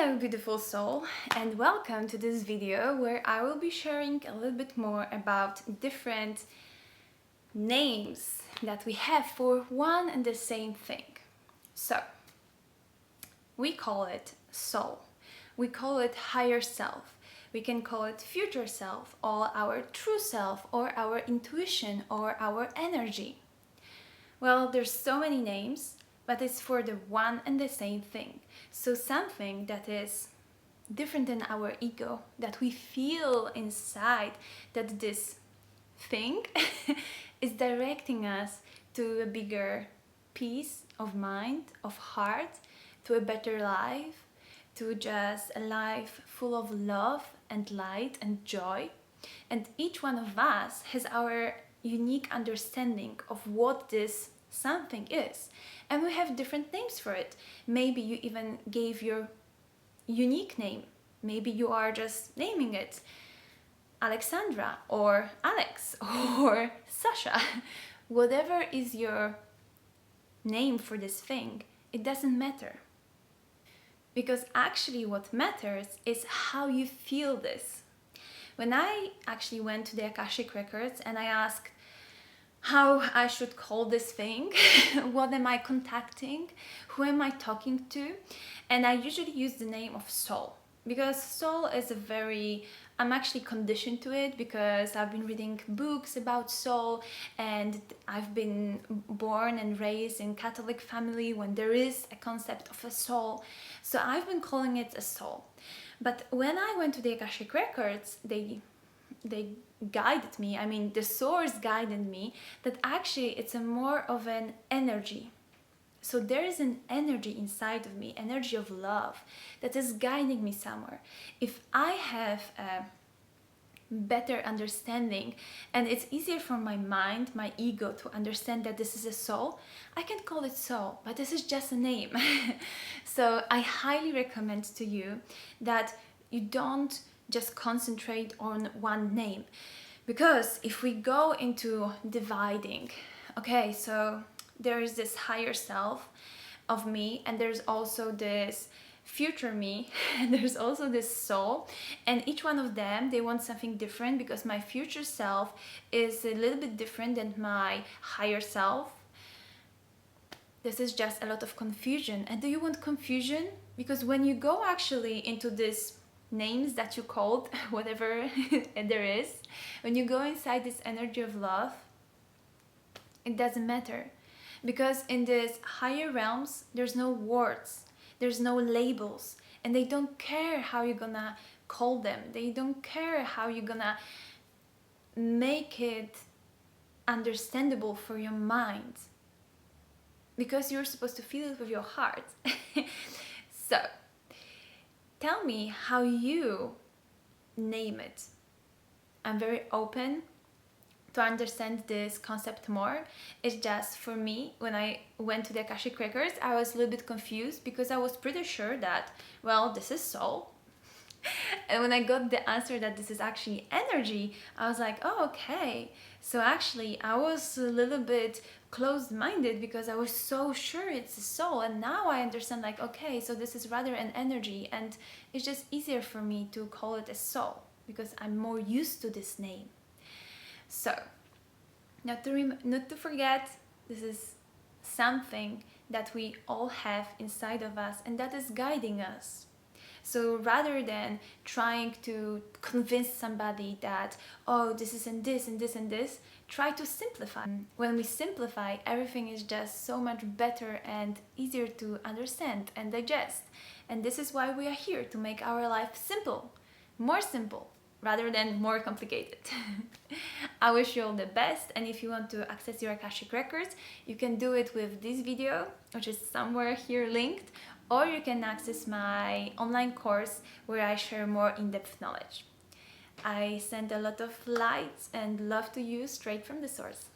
Hello beautiful soul, and welcome to this video where I will be sharing a little bit more about different names that we have for one and the same thing. So, we call it soul, we call it higher self, we can call it future self, or our true self, or our intuition, or our energy. Well, there's so many names, but it's for the one and the same thing. So something that is different than our ego, that we feel inside, that this thing is directing us to a bigger peace of mind, of heart, to a better life, to just a life full of love and light and joy. And each one of us has our unique understanding of what this something is, and we have different names for it. Maybe you even gave your unique name, maybe you are just naming it Alexandra or Alex or Sasha. Whatever is your name for this thing, it doesn't matter, because actually what matters is how you feel this. When I actually went to the Akashic Records and I asked how I should call this thing, what am I contacting, who am I talking to, and I usually use the name of soul, because soul is a very, I'm actually conditioned to it because I've been reading books about soul, and I've been born and raised in Catholic family when there is a concept of a soul, so I've been calling it a soul. But when I went to the Akashic Records, they guided me, I mean the source guided me, that actually it's a more of an energy. So there is an energy inside of me, energy of love, that is guiding me somewhere. If I have a better understanding, and it's easier for my mind, my ego, to understand that this is a soul, I can call it soul, but this is just a name. So I highly recommend to you that you don't just concentrate on one name, because if we go into dividing, okay, so there is this higher self of me, and there's also this future me, and there's also this soul, and each one of them, they want something different, because my future self is a little bit different than my higher self. This is just a lot of confusion. And do you want confusion? Because when you go actually into this names that you called, whatever there is, when you go inside this energy of love, it doesn't matter, because in these higher realms there's no words, there's no labels, and they don't care how you're gonna call them, they don't care how you're gonna make it understandable for your mind, because you're supposed to feel it with your heart. So tell me how you name it. I'm very open to understand this concept more. It's just, for me, when I went to the Akashic Records, I was a little bit confused, because I was pretty sure that, well, this is soul. And when I got the answer that this is actually energy, I was like, oh, okay. So actually I was a little bit closed-minded, because I was so sure it's a soul, and now I understand, like, okay, so this is rather an energy, and it's just easier for me to call it a soul, because I'm more used to this name. So not to forget, this is something that we all have inside of us, and that is guiding us. So rather than trying to convince somebody that, oh, this is and this and this and this, try to simplify. When we simplify, everything is just so much better and easier to understand and digest. And this is why we are here, to make our life simple, more simple, rather than more complicated. I wish you all the best, and if you want to access your Akashic Records, you can do it with this video, which is somewhere here linked, or you can access my online course where I share more in-depth knowledge. I send a lot of light and love to you straight from the source.